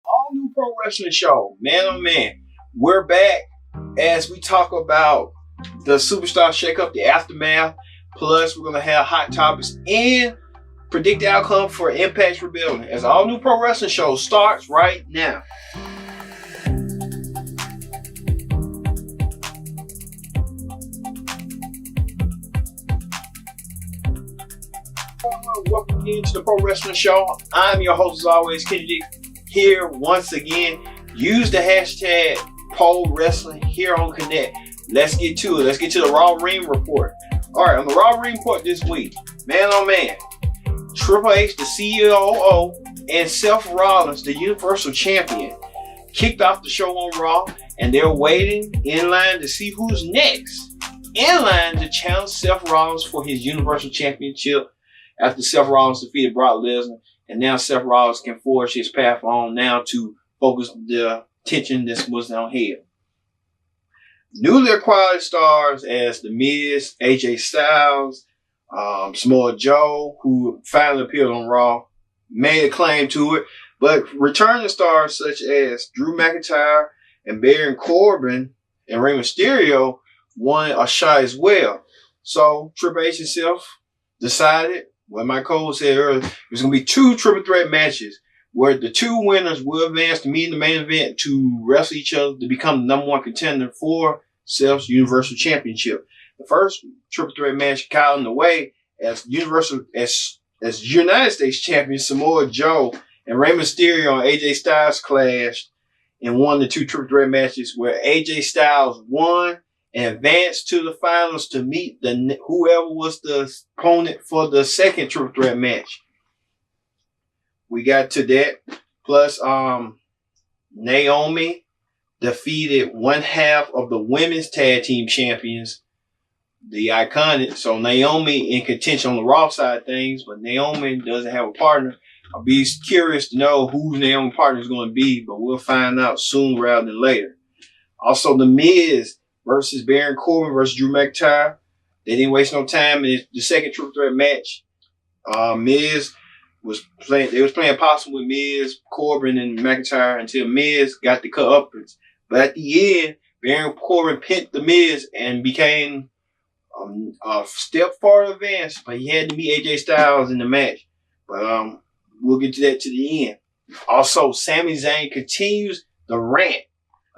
All new pro wrestling show, man oh man. We're back as we talk about the superstar shakeup, the aftermath. Plus, we're gonna have hot topics and predict the outcome for Impact Rebellion as all new pro wrestling show starts right now. Welcome again to the Pro Wrestling Show. I'm your host as always, Kenny D. Here once again. Use the hashtag PROWRESTLING here on Connect. Let's get to it. Let's get to the Raw Ring Report. Alright, on the Raw Ring Report this week, man oh man, Triple H, the COO, and Seth Rollins, the Universal Champion, kicked off the show on Raw, and they're waiting in line to see who's next in line to challenge Seth Rollins for his Universal Championship after Seth Rollins defeated Brock Lesnar. And now Seth Rollins can forge his path on now to focus the attention that was on here. Newly acquired stars as The Miz, AJ Styles, Samoa Joe, who finally appeared on Raw, made a claim to it. But returning stars such as Drew McIntyre and Baron Corbin and Rey Mysterio won a shot as well. So Triple H himself decided, what my coach said earlier, there's going to be 2 triple threat matches where the 2 winners will advance to meet in the main event to wrestle each other to become the number 1 contender for Seth's Universal Championship. The first triple threat match got in the way as United States champion Samoa Joe and Rey Mysterio and AJ Styles clashed in one of the 2 triple threat matches where AJ Styles won and advanced to the finals to meet whoever was the opponent for the second triple threat match. We got to that. Plus, Naomi defeated one half of the women's tag team champions, the Iconic. So Naomi in contention on the Raw side of things, but Naomi doesn't have a partner. I'll be curious to know who Naomi's partner is going to be, but we'll find out soon rather than later. Also, The Miz versus Baron Corbin versus Drew McIntyre. They didn't waste no time in the second triple threat match. Miz was playing. They was playing possum with Miz, Corbin, and McIntyre until Miz got the cut upwards. But at the end, Baron Corbin pinned the Miz and became a step farther advanced. But he had to meet AJ Styles in the match. But we'll get to that to the end. Also, Sami Zayn continues the rant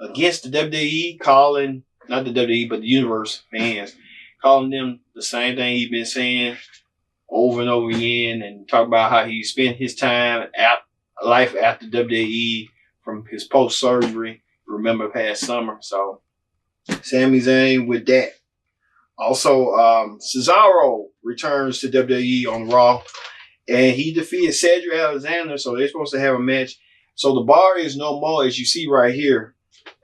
against the WWE, calling, not the WWE, but the Universe fans, calling them the same thing he's been saying over and over again, and talk about how he spent his time life after WWE from his post-surgery, remember past summer. So, Sami Zayn with that. Also, Cesaro returns to WWE on Raw, and he defeated Cedric Alexander, so they're supposed to have a match. So the bar is no more, as you see right here.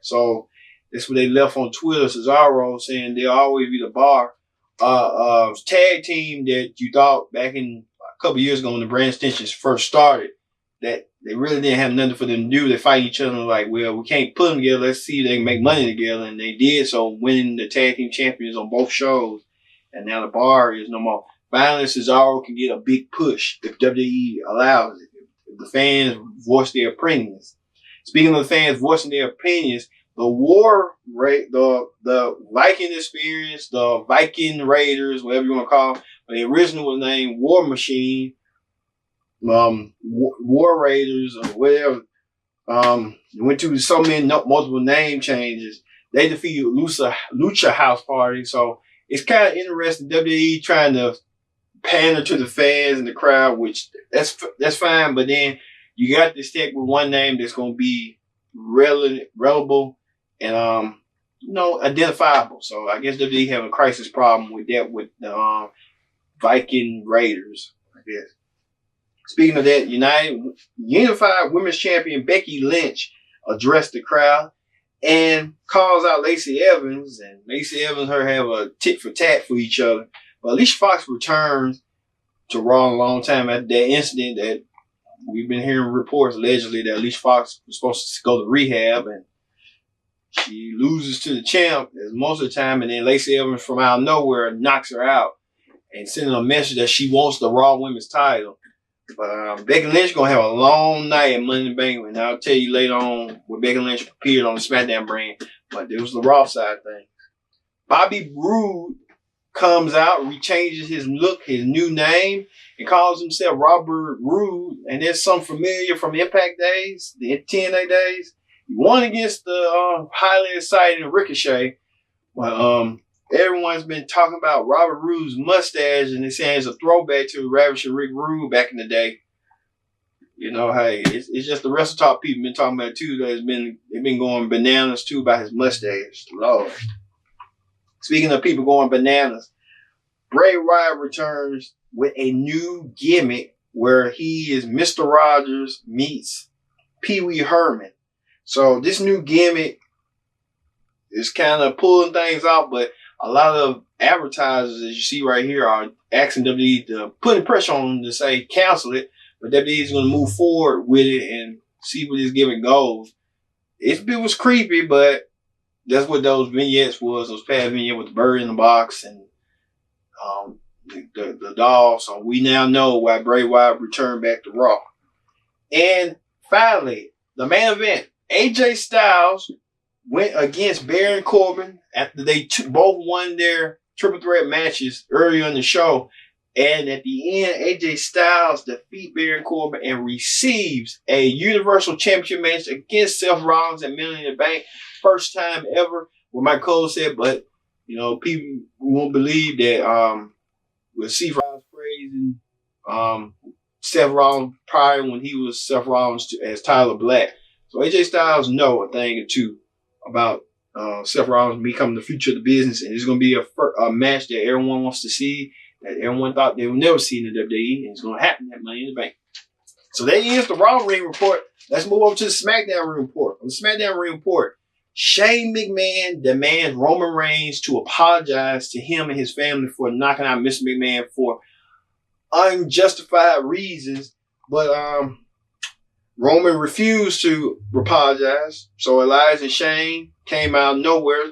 So that's what they left on Twitter, Cesaro, saying they'll always be the bar. Tag team that you thought back in a couple years ago when the brand extensions first started, that they really didn't have nothing for them to do. They fight each other like, well, we can't put them together. Let's see if they can make money together. And they did so, winning the tag team champions on both shows. And now the bar is no more. Finally, Cesaro can get a big push if WWE allows it. If the fans voice their opinions. Speaking of the fans voicing their opinions, the Viking experience, the Viking Raiders, whatever you want to call them, but the original was named War Machine, War Raiders, or whatever. Went through so many multiple name changes. They defeated Lucha House Party, so it's kind of interesting. WWE trying to pander to the fans and the crowd, which that's fine, but then you got to stick with one name that's going to be relevant and identifiable. So I guess WWE having a crisis problem with that with the Viking Raiders, I guess. Speaking of that, Unified Women's Champion Becky Lynch addressed the crowd and calls out Lacey Evans, and Lacey Evans and her have a tit for tat for each other. But Alicia Fox returns to Raw a long time after that incident that we've been hearing reports allegedly that Alicia Fox was supposed to go to rehab, and she loses to the champ as most of the time, and then Lacey Evans from out of nowhere knocks her out and sending a message that she wants the Raw Women's title. But Becky Lynch going to have a long night at Money in the Bank, and I'll tell you later on what Becky Lynch appeared on the SmackDown brand. But it was the Raw side thing. Bobby Roode comes out, rechanges his look, his new name, and calls himself Robert Roode. And there's some familiar from Impact days, the TNA days. He won against the highly exciting Ricochet. Well, everyone's been talking about Robert Roode's mustache, and they're saying it's a throwback to Ravishing Rick Rude back in the day. You know, hey, it's just the rest of the top people been talking about it too. They've been going bananas too about his mustache. Lord. Speaking of people going bananas, Bray Wyatt returns with a new gimmick where he is Mr. Rogers meets Pee Wee Herman. So this new gimmick is kind of pulling things out, but a lot of advertisers, as you see right here, are asking WWE to putting pressure on them to say cancel it, but WWE is going to move forward with it and see where this gimmick goes. It was creepy, but that's what those vignettes was. Those past vignettes with the bird in the box and the doll. So we now know why Bray Wyatt returned back to Raw. And finally, the main event, AJ Styles went against Baron Corbin after they both won their triple threat matches earlier in the show. And at the end, AJ Styles defeats Baron Corbin and receives a Universal Championship match against Seth Rollins and Money in the Bank. First time ever, what Mike Cole said, but, you know, people won't believe that we'll see Rollins praising Seth Rollins prior when he was Seth Rollins as Tyler Black. So AJ Styles know a thing or two about Seth Rollins becoming the future of the business, and it's going to be a match that everyone wants to see, that everyone thought they would never see in the WWE, and it's going to happen at Money in the Bank. So that ends the Raw Ring Report. Let's move over to the SmackDown Ring Report. On the SmackDown Ring Report, Shane McMahon demands Roman Reigns to apologize to him and his family for knocking out Mr. McMahon for unjustified reasons, but Roman refused to apologize. So Elias and Shane came out of nowhere.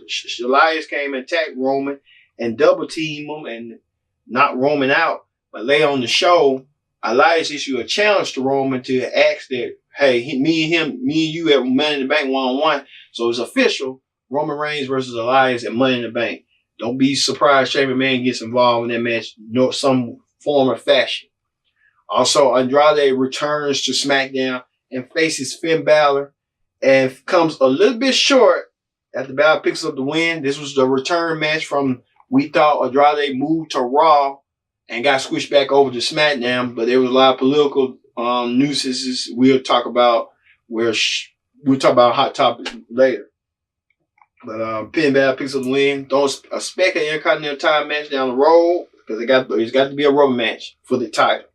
Elias came and attacked Roman and double teamed him and knocked Roman out. But later on the show, Elias issued a challenge to Roman to ask that, hey, me and you at Money in the Bank 1-on-1. So it's official. Roman Reigns versus Elias at Money in the Bank. Don't be surprised Shane McMahon gets involved in that match, some form or fashion. Also, Andrade returns to SmackDown and faces Finn Balor and comes a little bit short after Balor picks up the win. This was the return match from, we thought Andrade moved to Raw and got switched back over to SmackDown, but there was a lot of political nuisances we'll talk about we'll talk about Hot Topic later. But Finn Balor picks up the win. Don't expect an Intercontinental title match down the road because it's got to be a rubber match for the title.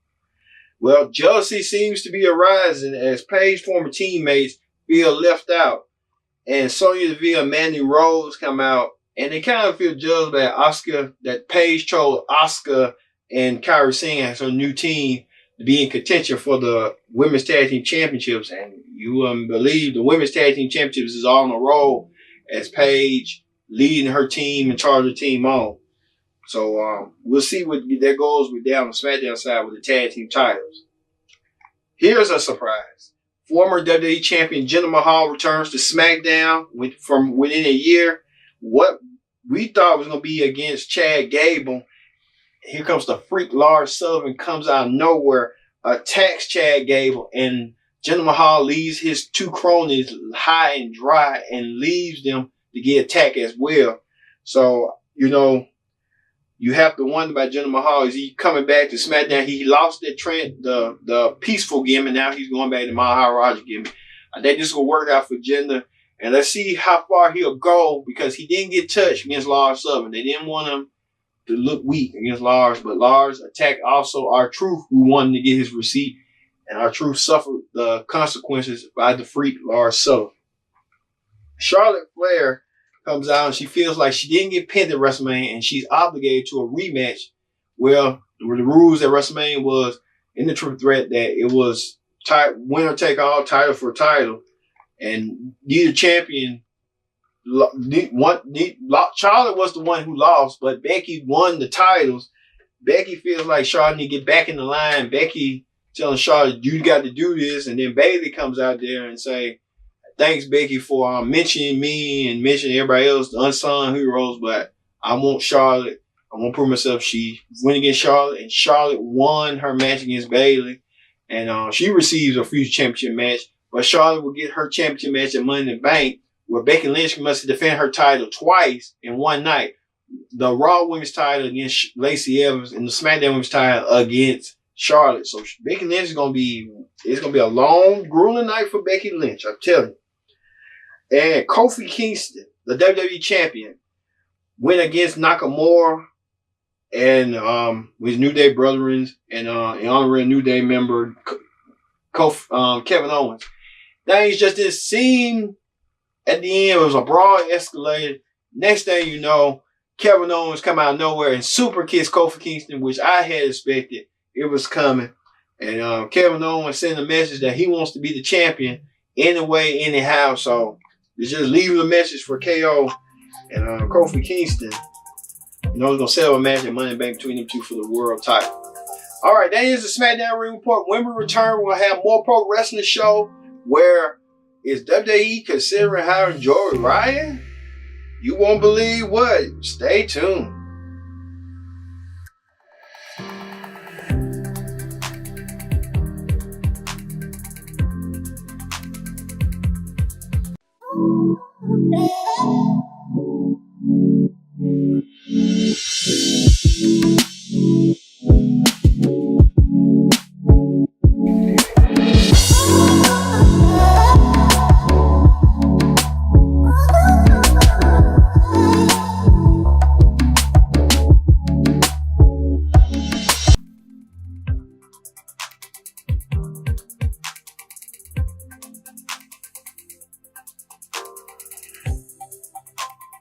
Well, jealousy seems to be arising as Paige's former teammates feel left out. And Sonya Deville and Mandy Rose come out, and they kind of feel jealous by Asuka, that Paige chose Asuka and Kairi Singh as her new team to be in contention for the Women's Tag Team Championships. And you wouldn't believe the Women's Tag Team Championships is all on a roll as Paige leading her team and charge her team on. So we'll see what that goes with down the SmackDown side with the tag team titles. Here's a surprise. Former WWE champion Jinder Mahal returns to SmackDown from within a year. What we thought was going to be against Chad Gable. Here comes the freak Lars Sullivan, comes out of nowhere, attacks Chad Gable, and Jinder Mahal leaves his two cronies high and dry and leaves them to get attacked as well. So, you know, you have to wonder about Jinder Mahal. Is he coming back to SmackDown? He lost that trend, the peaceful gimmick. Now he's going back to Maharaja gimmick. I think this is going to work out for Jinder. And let's see how far he'll go because he didn't get touched against Lars Sullivan. They didn't want him to look weak against Lars. But Lars attacked also R-Truth, who wanted to get his receipt. And R-Truth suffered the consequences by the freak Lars Sullivan. Charlotte Flair comes out and she feels like she didn't get pinned at WrestleMania and she's obligated to a rematch. Well, the rules at WrestleMania was in the triple threat that it was winner take all, title for title, and neither champion. Charlotte was the one who lost, but Becky won the titles. Becky feels like Charlotte need to get back in the line. Becky telling Charlotte, you got to do this. And then Bayley comes out there and say, thanks, Becky, for mentioning me and mentioning everybody else, the unsung heroes, but I want Charlotte. I want to prove myself. She went against Charlotte, and Charlotte won her match against Bayley. And she receives a future championship match, but Charlotte will get her championship match at Money in the Bank, where Becky Lynch must defend her title twice in one night. The Raw Women's title against Lacey Evans and the SmackDown Women's title against Charlotte. So Becky Lynch is going to be, it's going to be a long, grueling night for Becky Lynch, I'm telling you. And Kofi Kingston, the WWE champion, went against Nakamura and with New Day brethren and in honor of New Day member Kevin Owens. Things just didn't seem. At the end, it was a broad escalated. Next thing you know, Kevin Owens come out of nowhere and super kiss Kofi Kingston, which I had expected. It was coming. And Kevin Owens sent a message that he wants to be the champion anyway, anyhow. So it's just leaving a message for KO and Kofi Kingston. You know, he's going to settle a match at Money in the Bank between them two for the world title. All right, that is the SmackDown Ring Report. When we return, we'll have more Pro Wrestling Show where is WWE considering hiring Joey Ryan? You won't believe what. Stay tuned.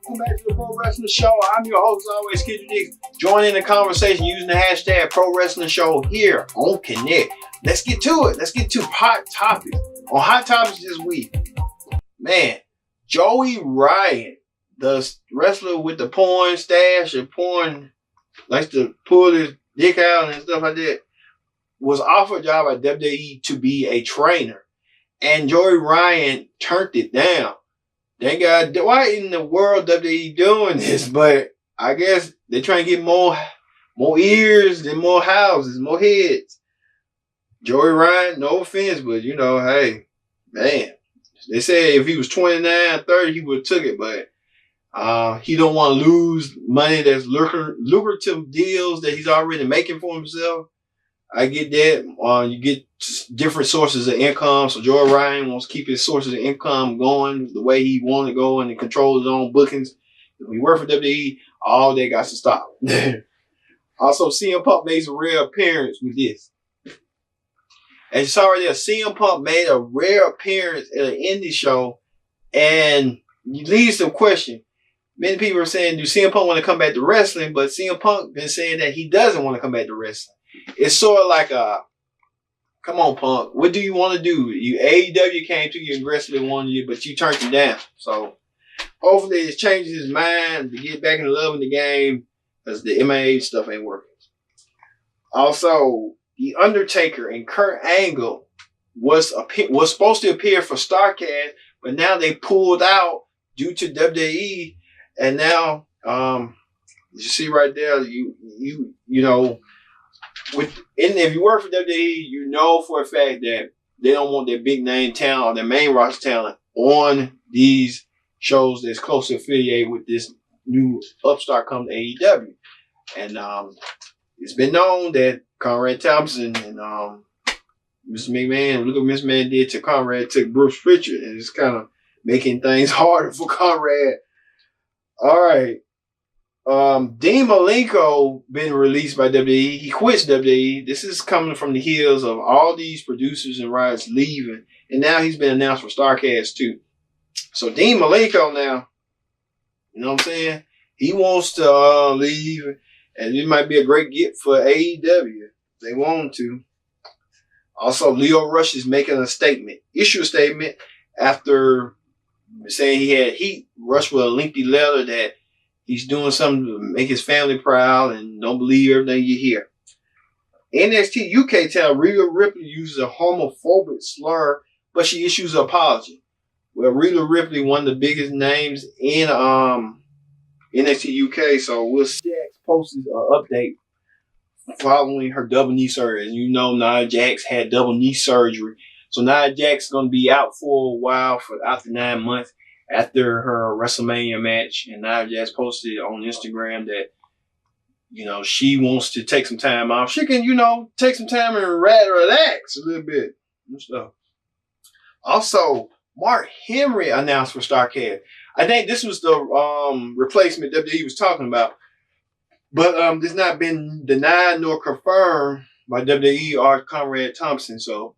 Welcome back to the Pro Wrestling Show. I'm your host, as always, Kid Dix. Join in the conversation using the hashtag Pro Wrestling Show here on Connect. Let's get to it. Let's get to hot topics. On hot topics this week, man, Joey Ryan, the wrestler with the porn stash and porn, likes to pull his dick out and stuff like that, was offered a job at WWE to be a trainer. And Joey Ryan turned it down. Thank God, why in the world WWE doing this? But I guess they're trying to get more ears and more houses, more heads. Joey Ryan, no offense, but you know, hey, man, they said if he was 29, 30, he would have took it, but he don't want to lose money that's lucrative deals that he's already making for himself. I get that. You get different sources of income. So Joey Ryan wants to keep his sources of income going the way he wants to go and control his own bookings. If he work for WWE, all that got to stop. Also, CM Punk makes a rare appearance with this. As you saw right there, CM Punk made a rare appearance at an indie show, and it leads to a question. Many people are saying, do CM Punk want to come back to wrestling? But CM Punk been saying that he doesn't want to come back to wrestling. It's sort of like come on, Punk. What do you want to do? AEW came to you aggressively wanted you, but you turned it down. So hopefully it changes his mind to get back in love in the game because the MMA stuff ain't working. Also, The Undertaker and Kurt Angle was supposed to appear for StarCast, but now they pulled out due to WWE. And now, you see right there, you know, if you work for WWE, you know for a fact that they don't want their big name talent or their main roster talent on these shows that's closely affiliated with this new upstart come to AEW. And it's been known that Conrad Thompson and Mr. McMahon, look what Mr. McMahon did to Conrad, took Bruce Pritchard, and it's kind of making things harder for Conrad. All right. Dean Malenko been released by WWE. He quits WWE. This is coming from the heels of all these producers and writers leaving, and now he's been announced for StarCast too. So Dean Malenko now, you know what I'm saying? He wants to leave, and it might be a great get for AEW if they want to. Also, Leo Rush is making a statement, issue a statement after saying he had heat. Rush with a lengthy letter that he's doing something to make his family proud and don't believe everything you hear. NXT UK tell Rhea Ripley uses a homophobic slur, but she issues an apology. Well, Rhea Ripley, one of the biggest names in NXT UK, so Will Jax posted an update following her double knee surgery. And you know Nia Jax had double knee surgery. So Nia Jax is going to be out for a while, for after 9 months after her WrestleMania match. And Nia Jax posted on Instagram that, you know, she wants to take some time off. She can, you know, take some time and relax a little bit and stuff. Also, Mark Henry announced for StarCast. I think this was the replacement WWE was talking about. But this not been denied nor confirmed by WWE or Conrad Thompson. So,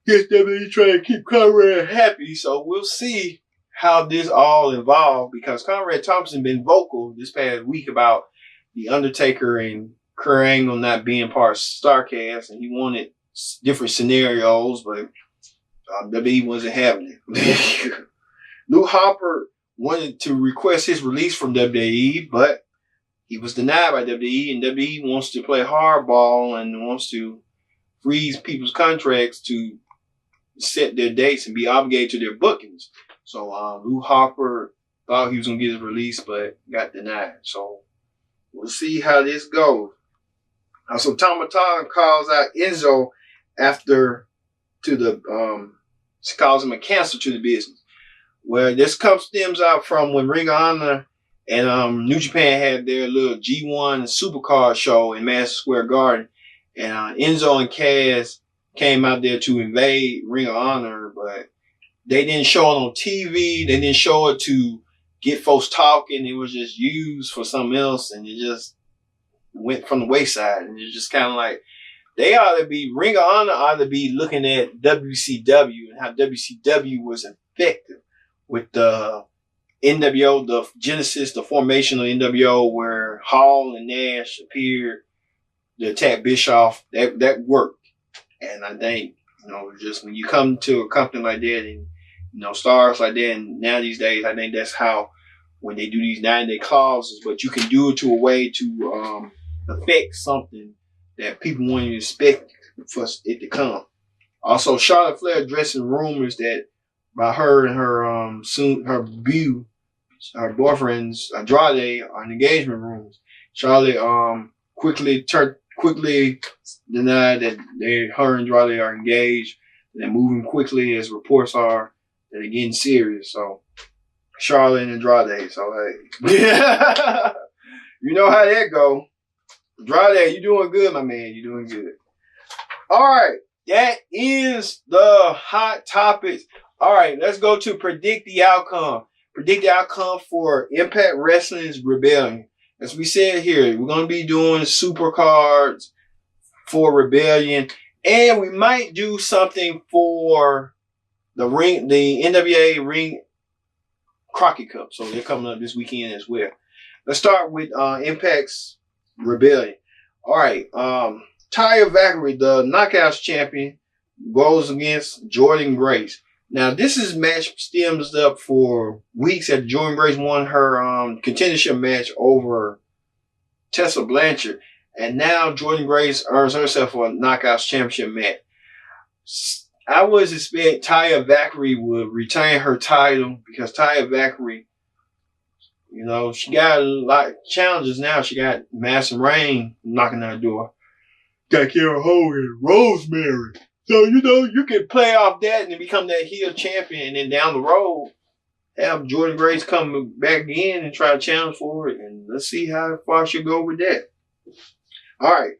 guess WWE trying to keep Conrad happy. So, we'll see how this all involved, because Conrad Thompson been vocal this past week about The Undertaker and Kurt Angle not being part of StarCast, and he wanted different scenarios, but WWE wasn't having it. Luke Harper wanted to request his release from WWE, but he was denied by WWE, and WWE wants to play hardball and wants to freeze people's contracts to set their dates and be obligated to their bookings. So Luke Harper thought he was going to get his release, but got denied. So we'll see how this goes. So Tama Tonga calls out Enzo after to the she calls him a cancer to the business. Where this stems out from when Ring of Honor and New Japan had their little G1 Supercard show in Madison Square Garden, and Enzo and Cass came out there to invade Ring of Honor, but they didn't show it on TV. They didn't show it to get folks talking. It was just used for something else, and it just went from the wayside. And it's just kind of like, they ought to be, Ring of Honor ought to be looking at WCW and how WCW was effective with the NWO, the genesis, the formation of NWO, where Hall and Nash appeared to attack Bischoff. That worked. And I think, you know, just when you come to a company like that and, you know, stars like that, and now these days, I think that's how, when they do these 9-day clauses, but you can do it to a way to affect something that people wouldn't expect for it to come. Also, Charlotte Flair addressing rumors that by her and her boyfriend's Andrade on engagement rumors. Charlotte quickly denied that her and Andrade are engaged. They're moving quickly, as reports are that they're getting serious. So Charlotte and Andrade. So hey, you know how that go. Andrade, you doing good, my man. You doing good. All right, that is the hot topics. All right, let's go to predict the outcome. Predict the outcome for Impact Wrestling's Rebellion. As we said here, we're going to be doing super cards for Rebellion, and we might do something for the NWA Ring Crockett Cup. So they're coming up this weekend as well. Let's start with Impact's Rebellion. All right, Taya Valkyrie, the Knockouts champion, goes against Jordynne Grace. Now, this is match stems up for weeks after Jordynne Grace won her contendership match over Tessa Blanchard. And now Jordynne Grace earns herself a Knockouts championship match. I was expecting Taya Valkyrie would retain her title, because Taya Valkyrie, you know, she got a lot of challenges now. She got Madison Rayne knocking on her door. Got Kara Hogan, Rosemary. So, you know, you can play off that and become that heel champion, and then down the road, have Jordynne Grace come back in and try to challenge for it. And let's see how far she'll go with that. All right.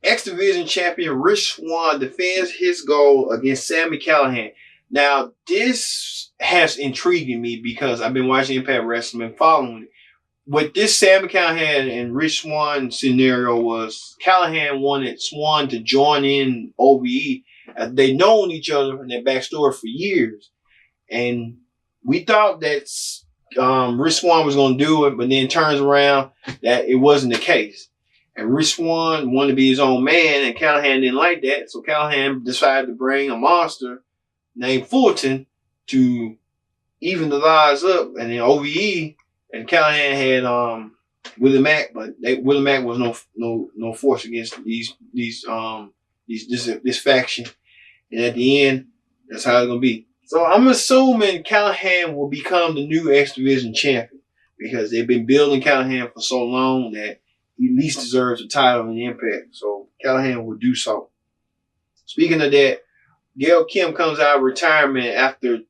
X Division champion Rich Swann defends his goal against Sami Callihan. Now, this has intrigued me because I've been watching Impact Wrestling and following it. What this Sami Callihan and Rich Swann scenario was, Callihan wanted Swann to join in OVE. They've known each other and their backstory for years. And we thought that Rich Swann was going to do it, but then turns around that it wasn't the case. And Rich Swann wanted to be his own man, and Callahan didn't like that. So Callahan decided to bring a monster named Fulton to even the odds up. And then OVE and Callahan had Willie Mack, but Willie Mack was no force against this faction. And at the end, that's how it's gonna be. So I'm assuming Callahan will become the new X Division champion because they've been building Callahan for so long that he at least deserves a title in Impact. So Callahan will do so. Speaking of that, Gail Kim comes out of retirement after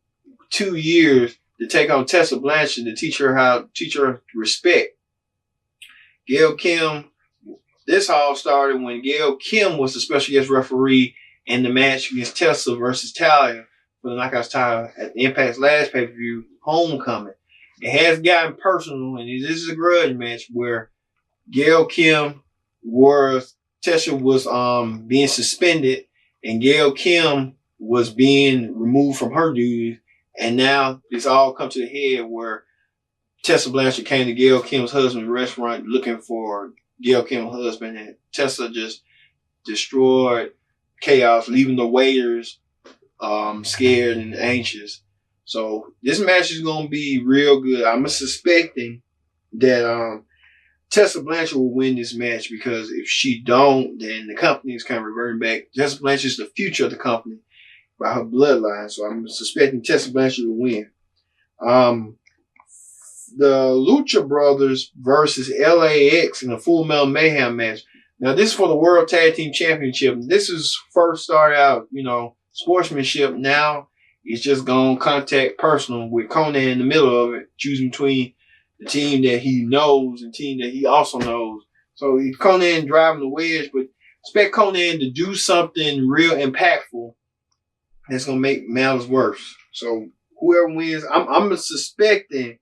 2 years to take on Tessa Blanchard to teach her respect. Gail Kim, this all started when Gail Kim was the special guest referee in the match against Tessa versus Talia for the Knockouts title at the Impact's last pay-per-view, Homecoming. It has gotten personal, and this is a grudge match where Gail Kim Tessa was being suspended, and Gail Kim was being removed from her duties, and now it's all come to the head where Tessa Blanchard came to Gail Kim's husband's restaurant looking for Gail Kim's husband, and Tessa just destroyed chaos, leaving the waiters scared and anxious. So this match is going to be real good. I'm suspecting that Tessa Blanchard will win this match, because if she don't, then the company is kind of reverting back. Tessa Blanchard is the future of the company by her bloodline, so I'm suspecting Tessa Blanchard will win. The Lucha Brothers versus LAX in a Full Metal Mayhem match. Now, this is for the World Tag Team Championship. This is first started out, sportsmanship. Now, it's just gone contact personal with Conan in the middle of it, choosing between the team that he knows and team that he also knows. So, Conan driving the wedge, but expect Conan to do something real impactful that's going to make matters worse. So, whoever wins, I'm suspecting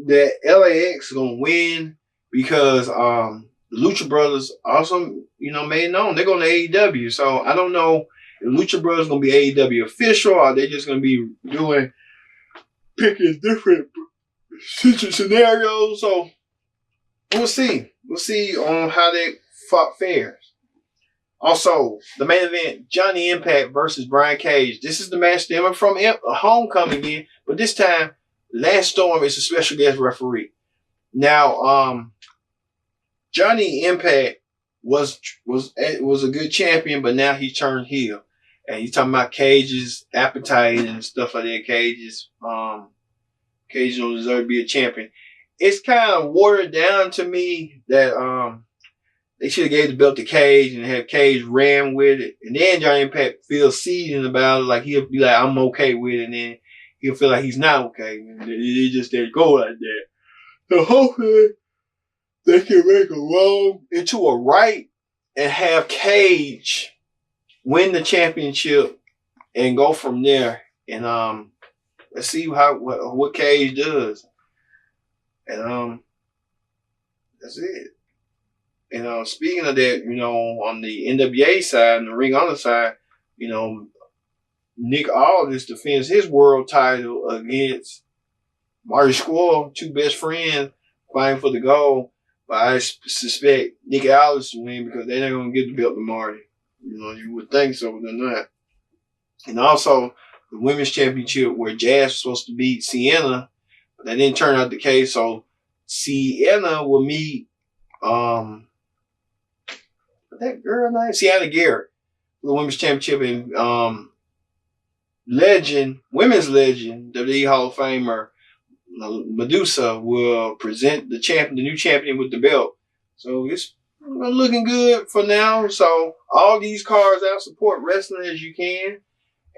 that LAX is going to win, because the Lucha Brothers also, made known they're going to AEW. So I don't know if Lucha Brothers going to be AEW official, or they're just going to be picking different scenarios. So we'll see. We'll see on how that fares. Also, the main event, Johnny Impact versus Brian Cage. This is the match stemming from Homecoming again, but this time, Lance Storm is a special guest referee. Now, Johnny Impact was a good champion, but now he turned heel, and he's talking about Cage's appetite and stuff like that. Cage don't deserve to be a champion. It's kind of watered down to me that they should have gave the belt to Cage and have Cage ran with it, and then Johnny Impact feels seething about it, like he'll be like, I'm okay with it, and then he'll feel like he's not okay. And it just didn't go like that. So hopefully they can make a wrong into a right and have Cage win the championship and go from there. And let's see what Cage does. And that's it. And speaking of that, on the NWA side and the Ring Honor side, Nick Aldis defends his world title against Marty Scurll, two best friends fighting for the gold. But I suspect Nick Aldis to win, because they're not going to get the belt to Marty. You would think so, but they're not. And also, the Women's Championship, where Jazz was supposed to beat Sienna, but that didn't turn out the case. So Sienna will meet that girl name? Sienna Garrett for the Women's Championship, and women's legend, WWE Hall of Famer Medusa will present the new champion with the belt. So it's looking good for now. So all these cards out, support wrestling as you can.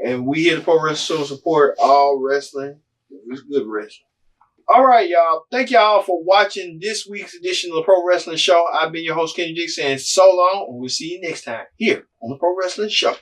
And we here at the Pro Wrestling Show support all wrestling. It's good wrestling. All right, y'all. Thank y'all for watching this week's edition of the Pro Wrestling Show. I've been your host, Kenny Jake, saying so long, and we'll see you next time here on the Pro Wrestling Show.